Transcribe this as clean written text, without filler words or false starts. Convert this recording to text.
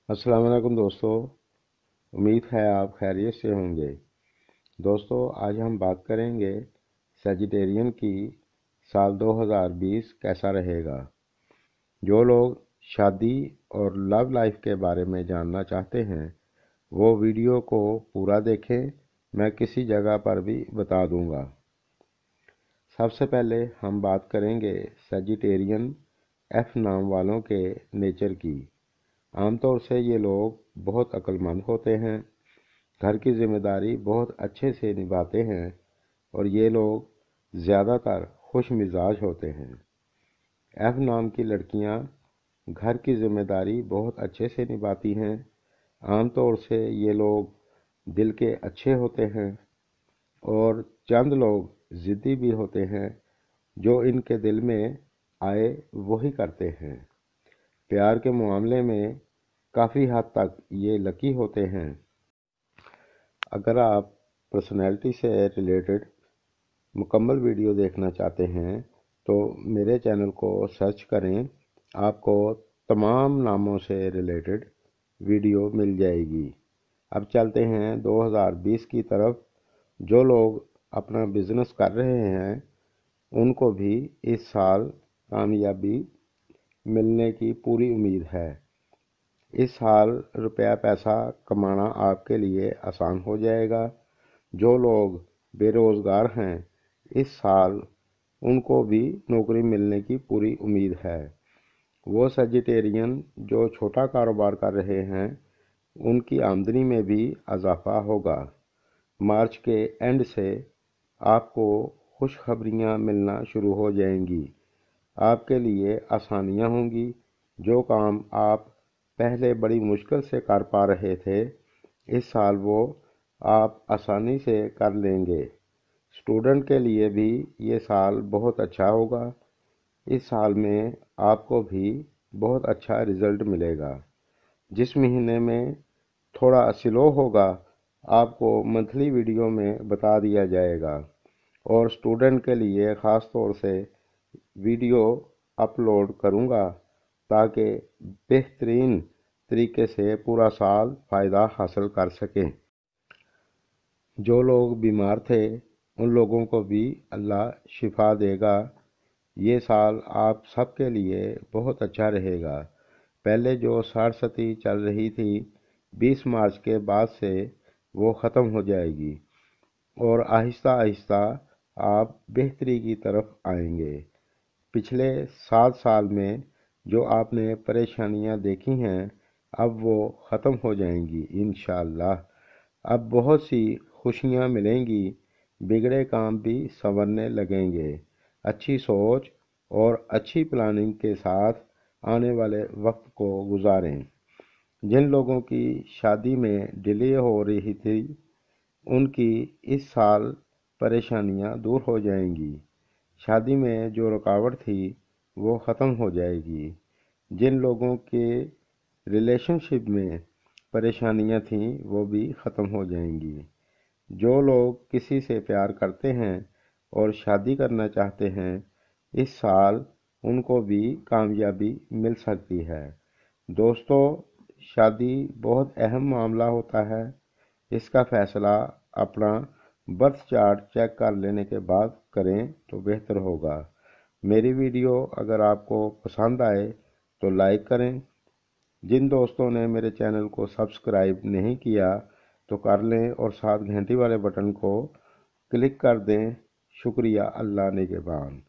अस्सलाम वालेकुम दोस्तों। उम्मीद है आप खैरियत से होंगे। दोस्तों, आज हम बात करेंगे सजिटेरियन की साल 2020 कैसा रहेगा। जो लोग शादी और लव लाइफ के बारे में जानना चाहते हैं वो वीडियो को पूरा देखें। मैं किसी जगह पर भी बता दूंगा। सबसे पहले हम बात करेंगे सजिटेरियन एफ नाम वालों के नेचर की। आमतौर से ये लोग बहुत अक्लमंद होते हैं, घर की जिम्मेदारी बहुत अच्छे से निभाते हैं और ये लोग ज़्यादातर खुश मिजाज होते हैं। एफ नाम की लड़कियां घर की जिम्मेदारी बहुत अच्छे से निभाती हैं। आमतौर से ये लोग दिल के अच्छे होते हैं और चंद लोग ज़िद्दी भी होते हैं। जो इनके दिल में आए वही करते हैं। प्यार के मामले में काफ़ी हद तक ये लकी होते हैं। अगर आप पर्सनैलिटी से रिलेटेड मुकम्मल वीडियो देखना चाहते हैं तो मेरे चैनल को सर्च करें। आपको तमाम नामों से रिलेटेड वीडियो मिल जाएगी। अब चलते हैं 2020 की तरफ। जो लोग अपना बिजनेस कर रहे हैं उनको भी इस साल कामयाबी मिलने की पूरी उम्मीद है। इस साल रुपया पैसा कमाना आपके लिए आसान हो जाएगा। जो लोग बेरोज़गार हैं इस साल उनको भी नौकरी मिलने की पूरी उम्मीद है। वो सजिटेरियन जो छोटा कारोबार कर रहे हैं उनकी आमदनी में भी इजाफा होगा। मार्च के एंड से आपको खुशखबरियां मिलना शुरू हो जाएंगी। आपके लिए आसानियां होंगी। जो काम आप पहले बड़ी मुश्किल से कर पा रहे थे इस साल वो आप आसानी से कर लेंगे। स्टूडेंट के लिए भी ये साल बहुत अच्छा होगा। इस साल में आपको भी बहुत अच्छा रिजल्ट मिलेगा। जिस महीने में थोड़ा स्लो होगा आपको मंथली वीडियो में बता दिया जाएगा और स्टूडेंट के लिए ख़ास तौर से वीडियो अपलोड करूँगा ताकि बेहतरीन तरीके से पूरा साल फ़ायदा हासिल कर सकें। जो लोग बीमार थे उन लोगों को भी अल्लाह शिफा देगा। ये साल आप सबके लिए बहुत अच्छा रहेगा। पहले जो सरस्वती चल रही थी 20 मार्च के बाद से वो ख़त्म हो जाएगी और आहिस्ता आहिस्ता आप बेहतरी की तरफ आएंगे। पिछले 7 साल में जो आपने परेशानियां देखी हैं अब वो ख़त्म हो जाएंगी इंशाअल्लाह। अब बहुत सी खुशियां मिलेंगी। बिगड़े काम भी संवरने लगेंगे। अच्छी सोच और अच्छी प्लानिंग के साथ आने वाले वक्त को गुजारें। जिन लोगों की शादी में डिले हो रही थी उनकी इस साल परेशानियां दूर हो जाएंगी। शादी में जो रुकावट थी वो ख़त्म हो जाएगी। जिन लोगों के रिलेशनशिप में परेशानियां थीं वो भी ख़त्म हो जाएंगी। जो लोग किसी से प्यार करते हैं और शादी करना चाहते हैं इस साल उनको भी कामयाबी मिल सकती है। दोस्तों, शादी बहुत अहम मामला होता है। इसका फ़ैसला अपना बर्थ चार्ट चेक कर लेने के बाद करें तो बेहतर होगा। मेरी वीडियो अगर आपको पसंद आए तो लाइक करें। जिन दोस्तों ने मेरे चैनल को सब्सक्राइब नहीं किया तो कर लें और साथ घंटी वाले बटन को क्लिक कर दें। शुक्रिया। अल्लाह निगहबान।